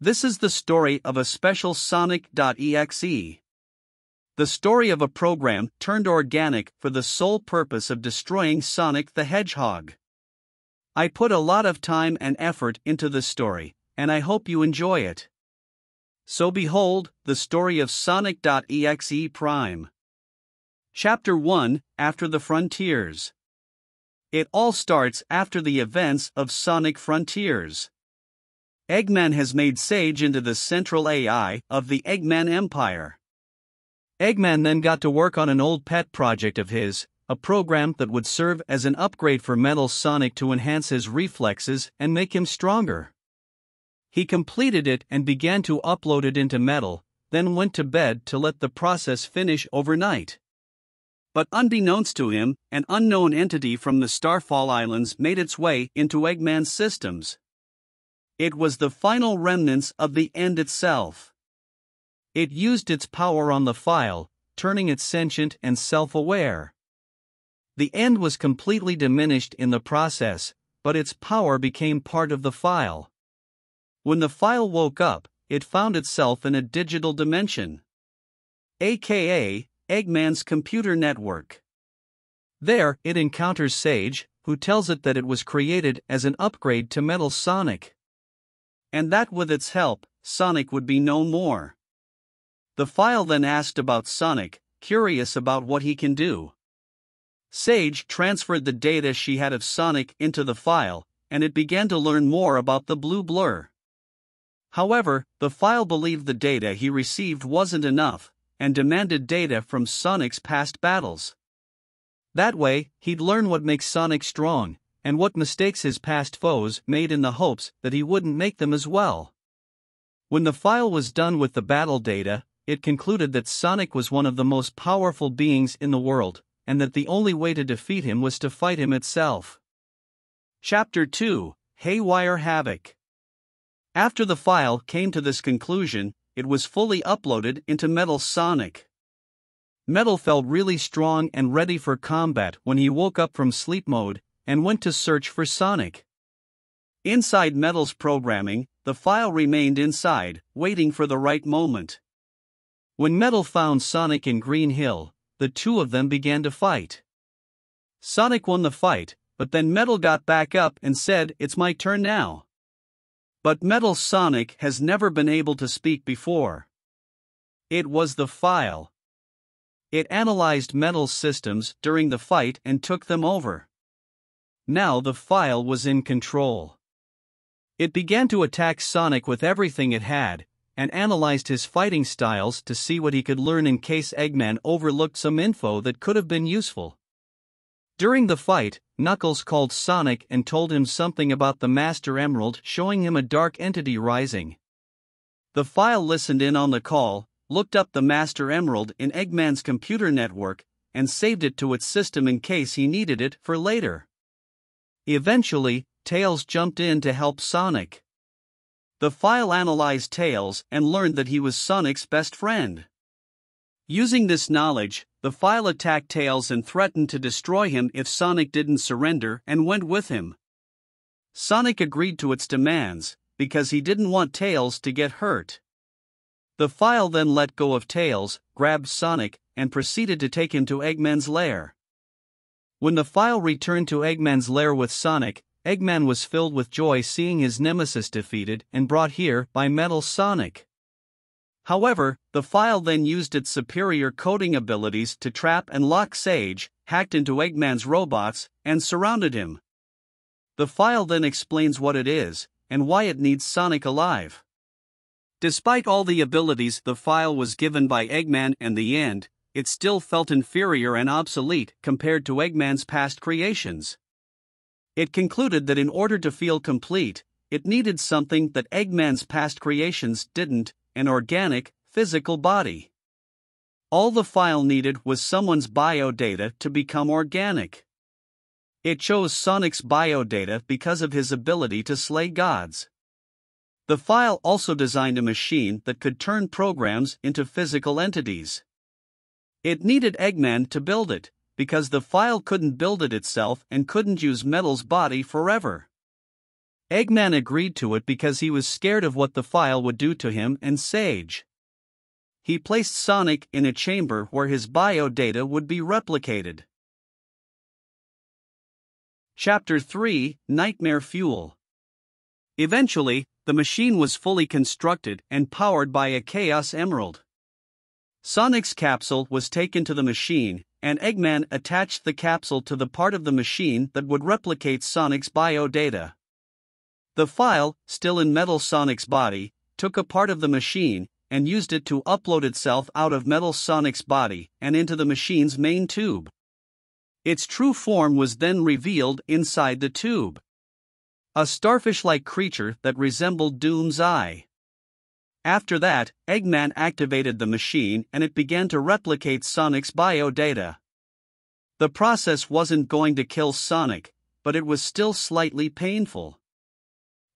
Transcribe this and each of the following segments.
This is the story of a special Sonic.EXE. The story of a program turned organic for the sole purpose of destroying Sonic the Hedgehog. I put a lot of time and effort into this story, and I hope you enjoy it. So behold, the story of Sonic.EXE Prime. Chapter 1, After the Frontiers. It all starts after the events of Sonic Frontiers. Eggman has made Sage into the central AI of the Eggman Empire. Eggman then got to work on an old pet project of his, a program that would serve as an upgrade for Metal Sonic to enhance his reflexes and make him stronger. He completed it and began to upload it into Metal, then went to bed to let the process finish overnight. But unbeknownst to him, an unknown entity from the Starfall Islands made its way into Eggman's systems. It was the final remnants of the End itself. It used its power on the file, turning it sentient and self-aware. The End was completely diminished in the process, but its power became part of the file. When the file woke up, it found itself in a digital dimension, aka Eggman's computer network. There, it encounters Sage, who tells it that it was created as an upgrade to Metal Sonic, and that with its help, Sonic would be no more. The file then asked about Sonic, curious about what he can do. Sage transferred the data she had of Sonic into the file, and it began to learn more about the blue blur. However, the file believed the data he received wasn't enough, and demanded data from Sonic's past battles. That way, he'd learn what makes Sonic strong, and what mistakes his past foes made in the hopes that he wouldn't make them as well. When the file was done with the battle data, it concluded that Sonic was one of the most powerful beings in the world, and that the only way to defeat him was to fight him itself. Chapter 2, Haywire Havoc. After the file came to this conclusion, it was fully uploaded into Metal Sonic. Metal felt really strong and ready for combat when he woke up from sleep mode and went to search for Sonic. Inside Metal's programming, the file remained inside, waiting for the right moment. When Metal found Sonic in Green Hill, the two of them began to fight. Sonic won the fight, but then Metal got back up and said, "It's my turn now." But Metal Sonic has never been able to speak before. It was the file. It analyzed Metal's systems during the fight and took them over. Now the file was in control. It began to attack Sonic with everything it had, and analyzed his fighting styles to see what he could learn in case Eggman overlooked some info that could have been useful. During the fight, Knuckles called Sonic and told him something about the Master Emerald, showing him a dark entity rising. The file listened in on the call, looked up the Master Emerald in Eggman's computer network, and saved it to its system in case he needed it for later. Eventually, Tails jumped in to help Sonic. The file analyzed Tails and learned that he was Sonic's best friend. Using this knowledge, the file attacked Tails and threatened to destroy him if Sonic didn't surrender and went with him. Sonic agreed to its demands, because he didn't want Tails to get hurt. The file then let go of Tails, grabbed Sonic, and proceeded to take him to Eggman's lair. When the file returned to Eggman's lair with Sonic, Eggman was filled with joy seeing his nemesis defeated and brought here by Metal Sonic. However, the file then used its superior coding abilities to trap and lock Sage, hacked into Eggman's robots, and surrounded him. The file then explains what it is, and why it needs Sonic alive. Despite all the abilities the file was given by Eggman and the End, it still felt inferior and obsolete compared to Eggman's past creations. It concluded that in order to feel complete, it needed something that Eggman's past creations didn't, an organic, physical body. All the file needed was someone's biodata to become organic. It chose Sonic's biodata because of his ability to slay gods. The file also designed a machine that could turn programs into physical entities. It needed Eggman to build it, because the file couldn't build it itself and couldn't use Metal's body forever. Eggman agreed to it because he was scared of what the file would do to him and Sage. He placed Sonic in a chamber where his biodata would be replicated. Chapter 3: Nightmare Fuel. Eventually, the machine was fully constructed and powered by a Chaos Emerald. Sonic's capsule was taken to the machine, and Eggman attached the capsule to the part of the machine that would replicate Sonic's biodata. The file, still in Metal Sonic's body, took a part of the machine and used it to upload itself out of Metal Sonic's body and into the machine's main tube. Its true form was then revealed inside the tube. A starfish-like creature that resembled Doom's Eye. After that, Eggman activated the machine and it began to replicate Sonic's biodata. The process wasn't going to kill Sonic, but it was still slightly painful.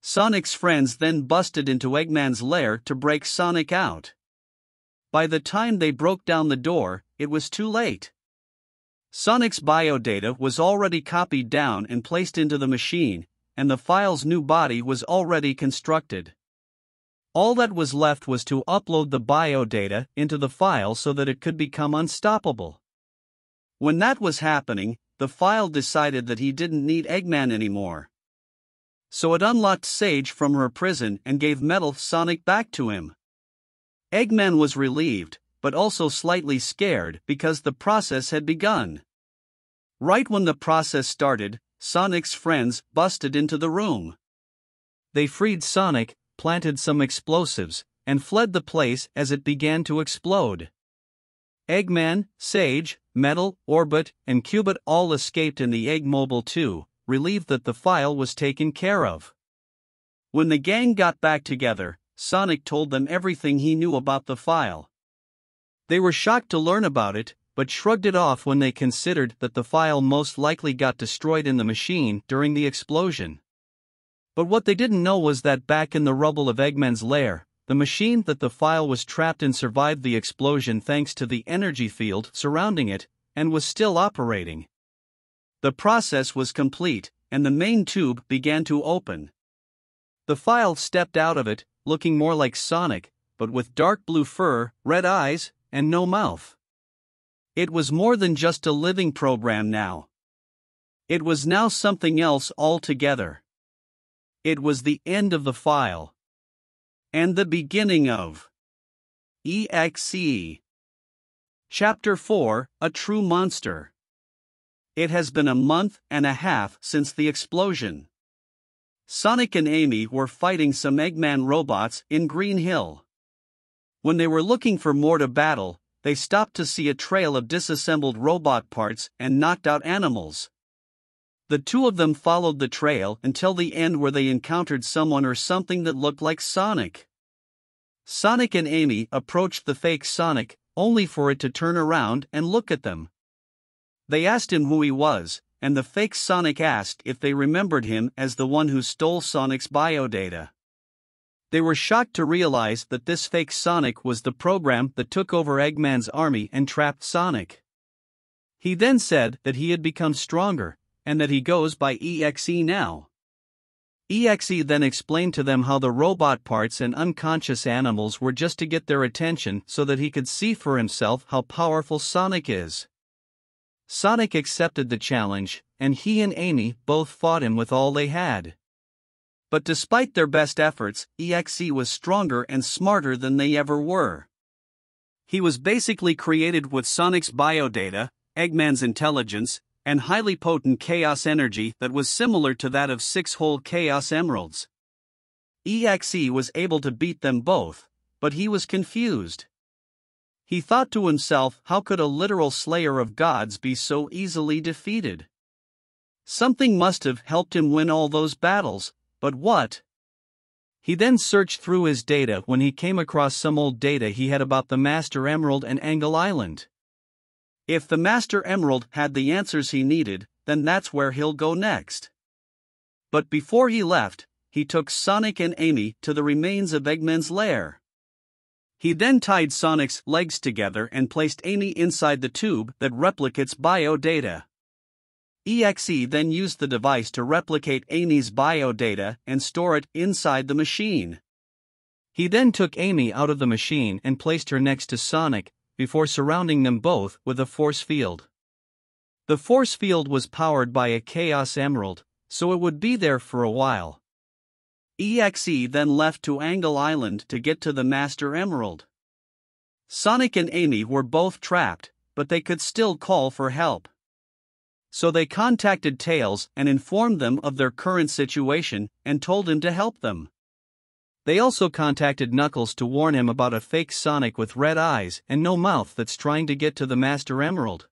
Sonic's friends then busted into Eggman's lair to break Sonic out. By the time they broke down the door, it was too late. Sonic's biodata was already copied down and placed into the machine, and the file's new body was already constructed. All that was left was to upload the biodata into the file so that it could become unstoppable. When that was happening, the file decided that he didn't need Eggman anymore. So it unlocked Sage from her prison and gave Metal Sonic back to him. Eggman was relieved, but also slightly scared because the process had begun. Right when the process started, Sonic's friends busted into the room. They freed Sonic, planted some explosives, and fled the place as it began to explode. Eggman, Sage, Metal, Orbit, and Cubit all escaped in the Egg Mobile 2, relieved that the file was taken care of. When the gang got back together, Sonic told them everything he knew about the file. They were shocked to learn about it, but shrugged it off when they considered that the file most likely got destroyed in the machine during the explosion. But what they didn't know was that back in the rubble of Eggman's lair, the machine that the file was trapped in survived the explosion thanks to the energy field surrounding it, and was still operating. The process was complete, and the main tube began to open. The file stepped out of it, looking more like Sonic, but with dark blue fur, red eyes, and no mouth. It was more than just a living program now. It was now something else altogether. It was the end of the file. And the beginning of EXE. Chapter 4: A True Monster. It has been a month and a half since the explosion. Sonic and Amy were fighting some Eggman robots in Green Hill. When they were looking for more to battle, they stopped to see a trail of disassembled robot parts and knocked out animals. The two of them followed the trail until the end where they encountered someone or something that looked like Sonic. Sonic and Amy approached the fake Sonic, only for it to turn around and look at them. They asked him who he was, and the fake Sonic asked if they remembered him as the one who stole Sonic's biodata. They were shocked to realize that this fake Sonic was the program that took over Eggman's army and trapped Sonic. He then said that he had become stronger, and that he goes by EXE now. EXE then explained to them how the robot parts and unconscious animals were just to get their attention so that he could see for himself how powerful Sonic is. Sonic accepted the challenge, and he and Amy both fought him with all they had. But despite their best efforts, EXE was stronger and smarter than they ever were. He was basically created with Sonic's biodata, Eggman's intelligence, and highly potent chaos energy that was similar to that of 6 whole Chaos Emeralds. EXE was able to beat them both, but he was confused. He thought to himself, how could a literal slayer of gods be so easily defeated? Something must have helped him win all those battles, but what? He then searched through his data when he came across some old data he had about the Master Emerald and Angle Island. If the Master Emerald had the answers he needed, then that's where he'll go next. But before he left, he took Sonic and Amy to the remains of Eggman's lair. He then tied Sonic's legs together and placed Amy inside the tube that replicates biodata. EXE then used the device to replicate Amy's biodata and store it inside the machine. He then took Amy out of the machine and placed her next to Sonic, before surrounding them both with a force field. The force field was powered by a Chaos Emerald, so it would be there for a while. EXE then left to Angle Island to get to the Master Emerald. Sonic and Amy were both trapped, but they could still call for help. So they contacted Tails and informed them of their current situation and told him to help them. They also contacted Knuckles to warn him about a fake Sonic with red eyes and no mouth that's trying to get to the Master Emerald.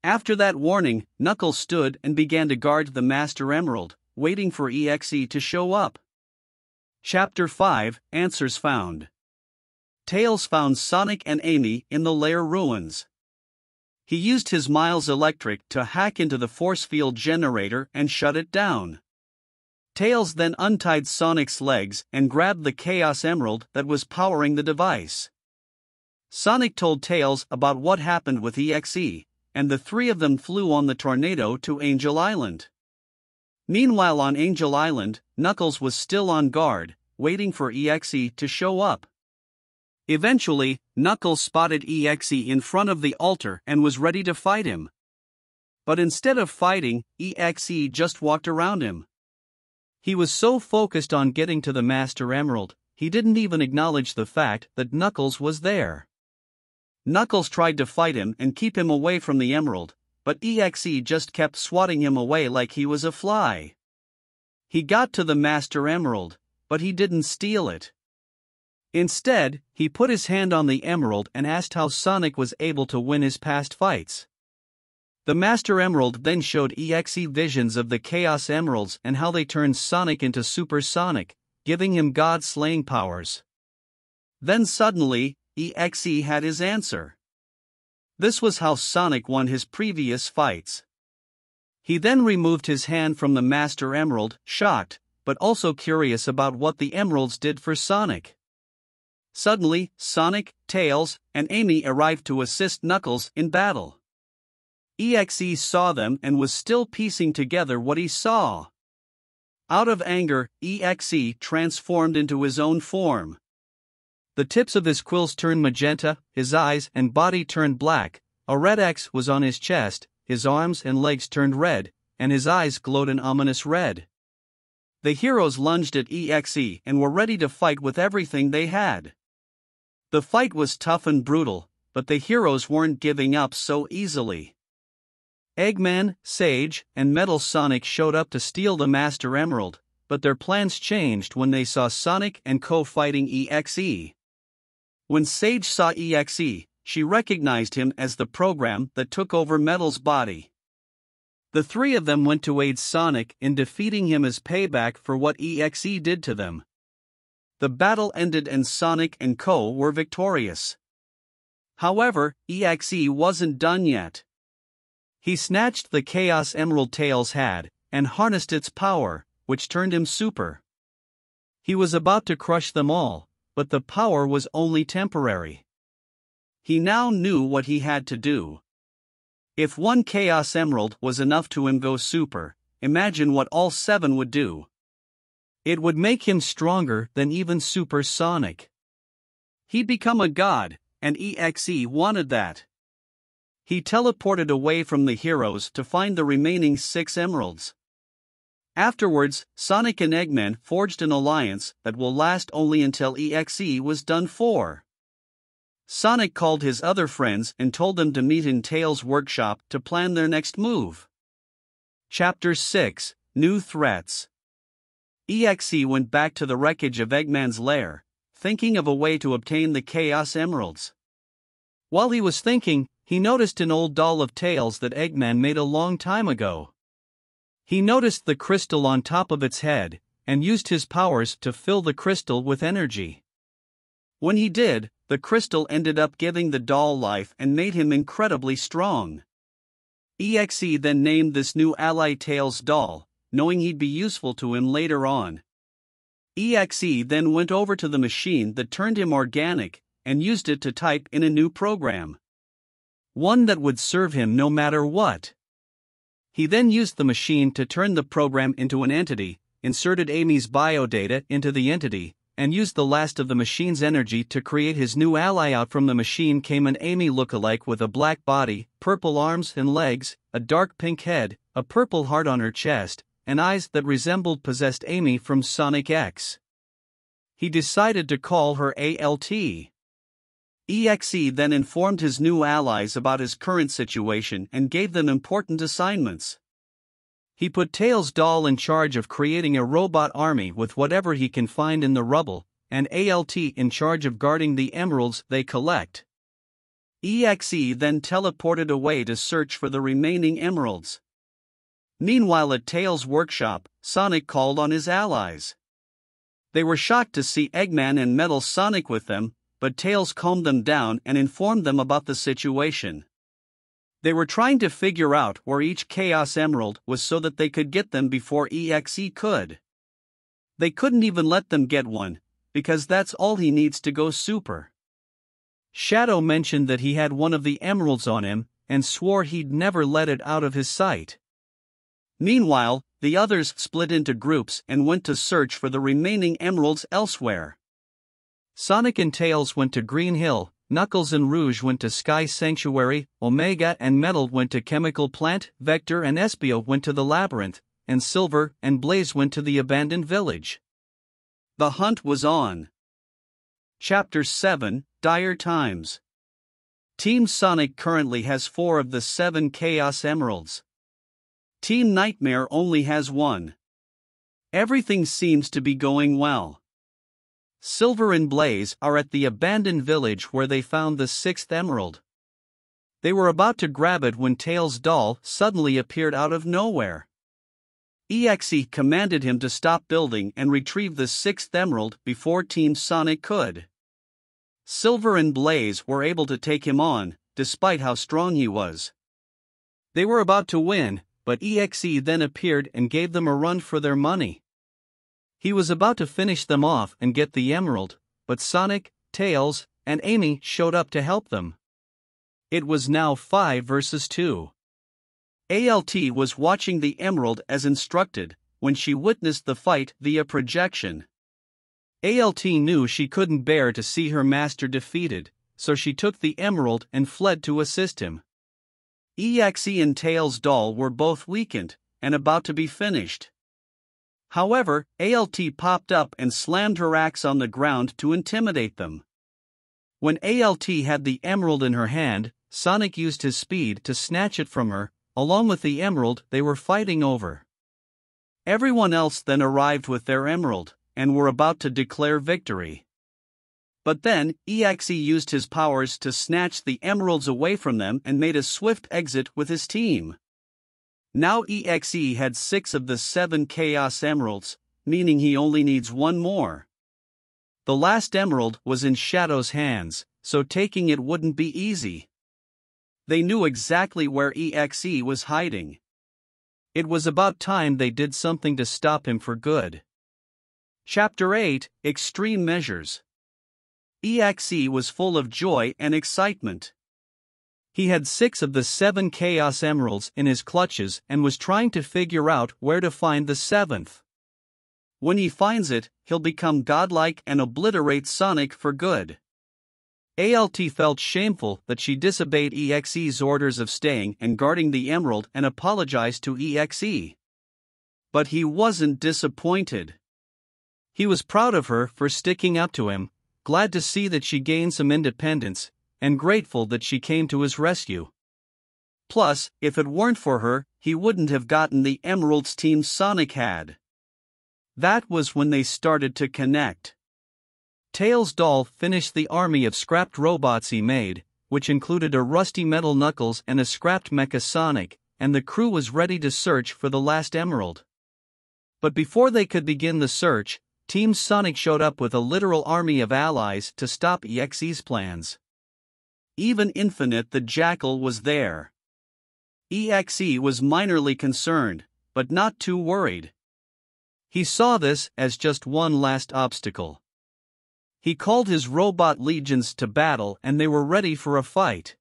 After that warning, Knuckles stood and began to guard the Master Emerald, waiting for EXE to show up. Chapter 5, Answers Found. Tails found Sonic and Amy in the lair ruins. He used his Miles Electric to hack into the force field generator and shut it down. Tails then untied Sonic's legs and grabbed the Chaos Emerald that was powering the device. Sonic told Tails about what happened with EXE, and the three of them flew on the tornado to Angel Island. Meanwhile on Angel Island, Knuckles was still on guard, waiting for EXE to show up. Eventually, Knuckles spotted EXE in front of the altar and was ready to fight him. But instead of fighting, EXE just walked around him. He was so focused on getting to the Master Emerald, he didn't even acknowledge the fact that Knuckles was there. Knuckles tried to fight him and keep him away from the emerald, but EXE just kept swatting him away like he was a fly. He got to the Master Emerald, but he didn't steal it. Instead, he put his hand on the emerald and asked how Sonic was able to win his past fights. The Master Emerald then showed EXE visions of the Chaos Emeralds and how they turned Sonic into Super Sonic, giving him god-slaying powers. Then suddenly, EXE had his answer. This was how Sonic won his previous fights. He then removed his hand from the Master Emerald, shocked, but also curious about what the emeralds did for Sonic. Suddenly, Sonic, Tails, and Amy arrived to assist Knuckles in battle. EXE saw them and was still piecing together what he saw. Out of anger, EXE transformed into his own form. The tips of his quills turned magenta, his eyes and body turned black, a red X was on his chest, his arms and legs turned red, and his eyes glowed an ominous red. The heroes lunged at EXE and were ready to fight with everything they had. The fight was tough and brutal, but the heroes weren't giving up so easily. Eggman, Sage, and Metal Sonic showed up to steal the Master Emerald, but their plans changed when they saw Sonic and Co fighting EXE. When Sage saw EXE, she recognized him as the program that took over Metal's body. The three of them went to aid Sonic in defeating him as payback for what EXE did to them. The battle ended and Sonic and Co were victorious. However, EXE wasn't done yet. He snatched the Chaos Emerald Tails had, and harnessed its power, which turned him super. He was about to crush them all, but the power was only temporary. He now knew what he had to do. If one Chaos Emerald was enough to him go super, imagine what all 7 would do. It would make him stronger than even Super Sonic. He'd become a god, and EXE wanted that. He teleported away from the heroes to find the remaining 6 emeralds. Afterwards, Sonic and Eggman forged an alliance that will last only until EXE was done for. Sonic called his other friends and told them to meet in Tails' workshop to plan their next move. Chapter 6, New Threats. EXE went back to the wreckage of Eggman's lair, thinking of a way to obtain the Chaos Emeralds. While he was thinking, he noticed an old doll of Tails that Eggman made a long time ago. He noticed the crystal on top of its head, and used his powers to fill the crystal with energy. When he did, the crystal ended up giving the doll life and made him incredibly strong. EXE then named this new ally Tails doll, knowing he'd be useful to him later on. EXE then went over to the machine that turned him organic, and used it to type in a new program. One that would serve him no matter what. He then used the machine to turn the program into an entity, inserted Amy's biodata into the entity, and used the last of the machine's energy to create his new ally. Out from the machine came an Amy lookalike with a black body, purple arms and legs, a dark pink head, a purple heart on her chest, and eyes that resembled possessed Amy from Sonic.EXE. He decided to call her ALT. EXE then informed his new allies about his current situation and gave them important assignments. He put Tails' doll in charge of creating a robot army with whatever he can find in the rubble, and ALT in charge of guarding the emeralds they collect. EXE then teleported away to search for the remaining emeralds. Meanwhile, at Tails' workshop, Sonic called on his allies. They were shocked to see Eggman and Metal Sonic with them, but Tails calmed them down and informed them about the situation. They were trying to figure out where each Chaos Emerald was so that they could get them before EXE could. They couldn't even let them get one, because that's all he needs to go super. Shadow mentioned that he had one of the emeralds on him, and swore he'd never let it out of his sight. Meanwhile, the others split into groups and went to search for the remaining emeralds elsewhere. Sonic and Tails went to Green Hill, Knuckles and Rouge went to Sky Sanctuary, Omega and Metal went to Chemical Plant, Vector and Espio went to the Labyrinth, and Silver and Blaze went to the abandoned village. The hunt was on. Chapter 7, Dire Times. Team Sonic currently has 4 of the 7 Chaos Emeralds. Team Nightmare only has 1. Everything seems to be going well. Silver and Blaze are at the abandoned village where they found the 6th emerald. They were about to grab it when Tails' doll suddenly appeared out of nowhere. EXE commanded him to stop building and retrieve the 6th emerald before Team Sonic could. Silver and Blaze were able to take him on, despite how strong he was. They were about to win, but EXE then appeared and gave them a run for their money. He was about to finish them off and get the emerald, but Sonic, Tails, and Amy showed up to help them. It was now 5 versus 2. ALT was watching the emerald as instructed when she witnessed the fight via projection. ALT knew she couldn't bear to see her master defeated, so she took the emerald and fled to assist him. EXE and Tails' doll were both weakened and about to be finished. However, ALT popped up and slammed her axe on the ground to intimidate them. When ALT had the emerald in her hand, Sonic used his speed to snatch it from her, along with the emerald they were fighting over. Everyone else then arrived with their emerald, and were about to declare victory. But then, EXE used his powers to snatch the emeralds away from them and made a swift exit with his team. Now EXE had 6 of the 7 Chaos Emeralds, meaning he only needs 1 more. The last emerald was in Shadow's hands, so taking it wouldn't be easy. They knew exactly where EXE was hiding. It was about time they did something to stop him for good. Chapter 8, Extreme Measures. EXE was full of joy and excitement. He had 6 of the 7 Chaos Emeralds in his clutches and was trying to figure out where to find the 7th. When he finds it, he'll become godlike and obliterate Sonic for good. ALT felt shameful that she disobeyed EXE's orders of staying and guarding the emerald and apologized to EXE. But he wasn't disappointed. He was proud of her for sticking up to him, glad to see that she gained some independence, and grateful that she came to his rescue. Plus, if it weren't for her, he wouldn't have gotten the emeralds Team Sonic had. That was when they started to connect. Tails' doll finished the army of scrapped robots he made, which included a rusty metal Knuckles and a scrapped Mecha Sonic, and the crew was ready to search for the last emerald. But before they could begin the search, Team Sonic showed up with a literal army of allies to stop EXE's plans. Even Infinite the Jackal was there. EXE was minorly concerned, but not too worried. He saw this as just one last obstacle. He called his robot legions to battle and they were ready for a fight.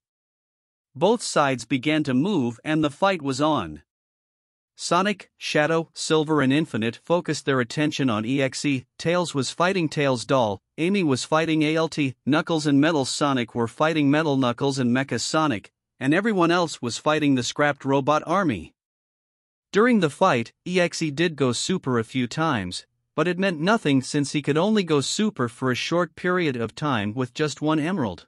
Both sides began to move and the fight was on. Sonic, Shadow, Silver and Infinite focused their attention on EXE. Tails was fighting Tails Doll, Amy was fighting ALT, Knuckles and Metal Sonic were fighting Metal Knuckles and Mecha Sonic, and everyone else was fighting the scrapped robot army. During the fight, EXE did go super a few times, but it meant nothing since he could only go super for a short period of time with just one emerald.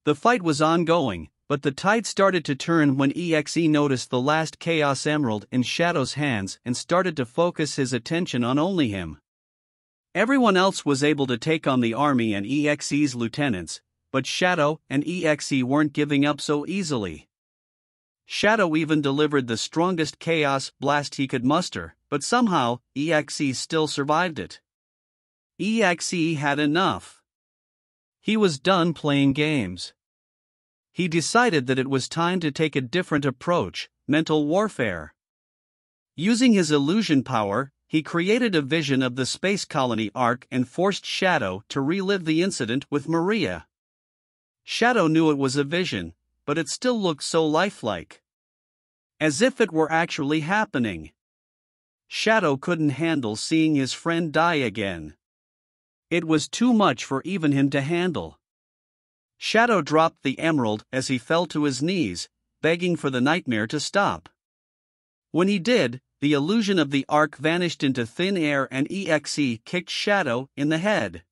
The fight was ongoing, but the tide started to turn when EXE noticed the last Chaos Emerald in Shadow's hands and started to focus his attention on only him. Everyone else was able to take on the army and EXE's lieutenants, but Shadow and EXE weren't giving up so easily. Shadow even delivered the strongest Chaos Blast he could muster, but somehow, EXE still survived it. EXE had enough. He was done playing games. He decided that it was time to take a different approach, mental warfare. Using his illusion power, he created a vision of the space colony arc and forced Shadow to relive the incident with Maria. Shadow knew it was a vision, but it still looked so lifelike. As if it were actually happening. Shadow couldn't handle seeing his friend die again. It was too much for even him to handle. Shadow dropped the emerald as he fell to his knees, begging for the nightmare to stop. When he did, the illusion of the arc vanished into thin air and EXE kicked Shadow in the head.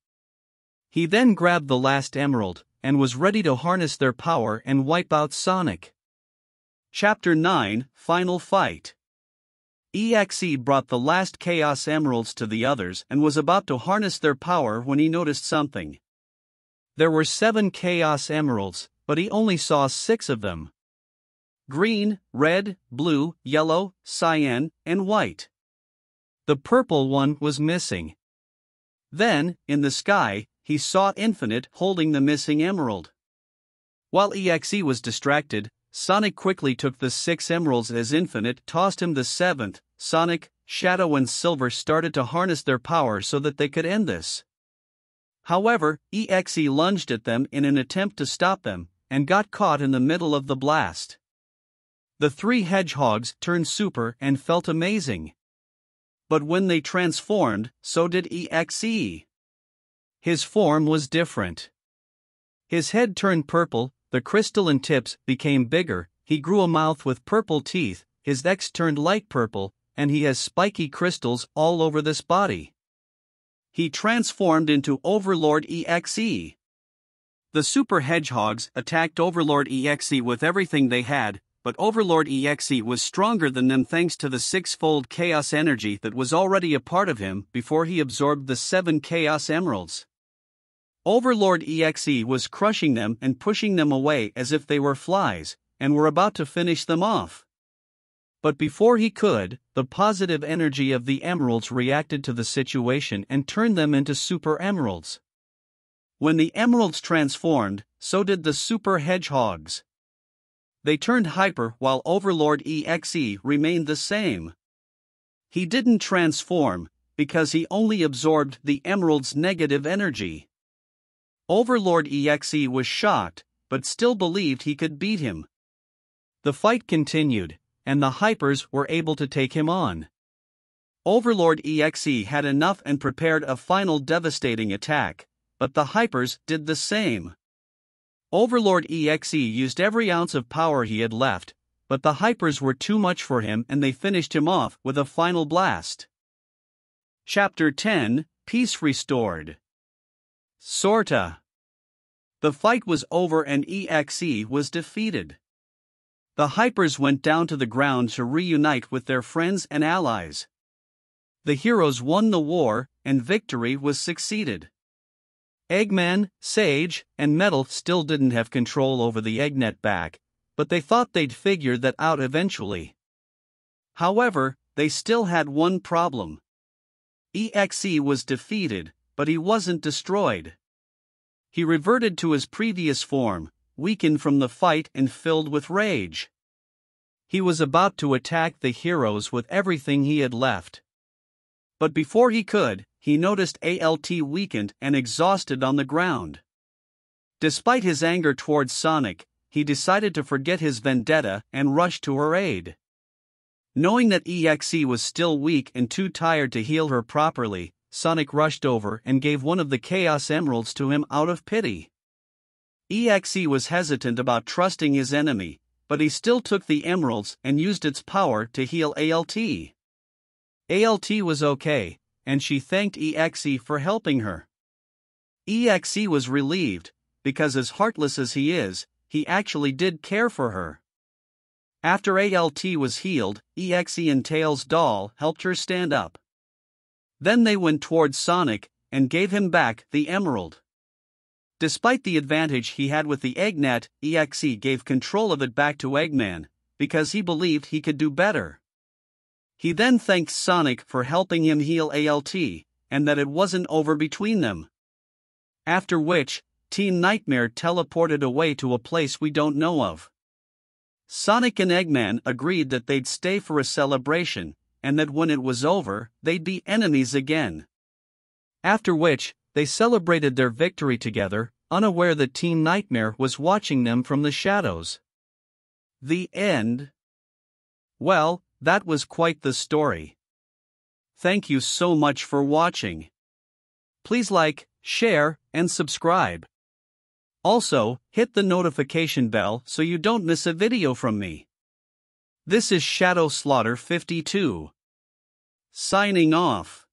He then grabbed the last emerald, and was ready to harness their power and wipe out Sonic. Chapter 9, Final Fight. EXE brought the last Chaos Emeralds to the others and was about to harness their power when he noticed something. There were 7 Chaos Emeralds, but he only saw 6 of them. Green, red, blue, yellow, cyan, and white. The purple one was missing. Then, in the sky, he saw Infinite holding the missing emerald. While EXE was distracted, Sonic quickly took the 6 emeralds as Infinite tossed him the 7th. Sonic, Shadow and Silver started to harness their power so that they could end this. However, EXE lunged at them in an attempt to stop them, and got caught in the middle of the blast. The 3 hedgehogs turned super and felt amazing. But when they transformed, so did EXE. His form was different. His head turned purple, the crystalline tips became bigger, he grew a mouth with purple teeth, his X turned light purple, and he has spiky crystals all over this body. He transformed into Overlord EXE. The Super Hedgehogs attacked Overlord EXE with everything they had, but Overlord EXE was stronger than them thanks to the 6-fold chaos energy that was already a part of him before he absorbed the 7 Chaos Emeralds. Overlord EXE was crushing them and pushing them away as if they were flies, and were about to finish them off. But before he could, the positive energy of the emeralds reacted to the situation and turned them into super emeralds. When the emeralds transformed, so did the super hedgehogs. They turned hyper while Overlord EXE remained the same. He didn't transform, because he only absorbed the emerald's negative energy. Overlord EXE was shocked, but still believed he could beat him. The fight continued, and the hypers were able to take him on. Overlord EXE had enough and prepared a final devastating attack, but the hypers did the same. Overlord EXE used every ounce of power he had left, but the hypers were too much for him and they finished him off with a final blast. Chapter 10, Peace Restored. Sorta. The fight was over and EXE was defeated. The hypers went down to the ground to reunite with their friends and allies. The heroes won the war, and victory was succeeded. Eggman, Sage, and Metal still didn't have control over the Eggnet back, but they thought they'd figure that out eventually. However, they still had one problem. EXE was defeated, but he wasn't destroyed. He reverted to his previous form, weakened from the fight and filled with rage. He was about to attack the heroes with everything he had left. But before he could, he noticed ALT weakened and exhausted on the ground. Despite his anger towards Sonic, he decided to forget his vendetta and rush to her aid. Knowing that EXE was still weak and too tired to heal her properly, Sonic rushed over and gave one of the Chaos Emeralds to him out of pity. EXE was hesitant about trusting his enemy, but he still took the emeralds and used its power to heal ALT. ALT was okay, and she thanked EXE for helping her. EXE was relieved, because as heartless as he is, he actually did care for her. After ALT was healed, EXE and Tails' doll helped her stand up. Then they went towards Sonic and gave him back the emerald. Despite the advantage he had with the egg net, EXE gave control of it back to Eggman, because he believed he could do better. He then thanked Sonic for helping him heal ALT, and that it wasn't over between them. After which, Team Nightmare teleported away to a place we don't know of. Sonic and Eggman agreed that they'd stay for a celebration, and that when it was over, they'd be enemies again. After which, they celebrated their victory together, unaware that Team Nightmare was watching them from the shadows. The end. Well, that was quite the story. Thank you so much for watching. Please like, share, and subscribe. Also, hit the notification bell so you don't miss a video from me. This is Shadow Slaughter 52. Signing off.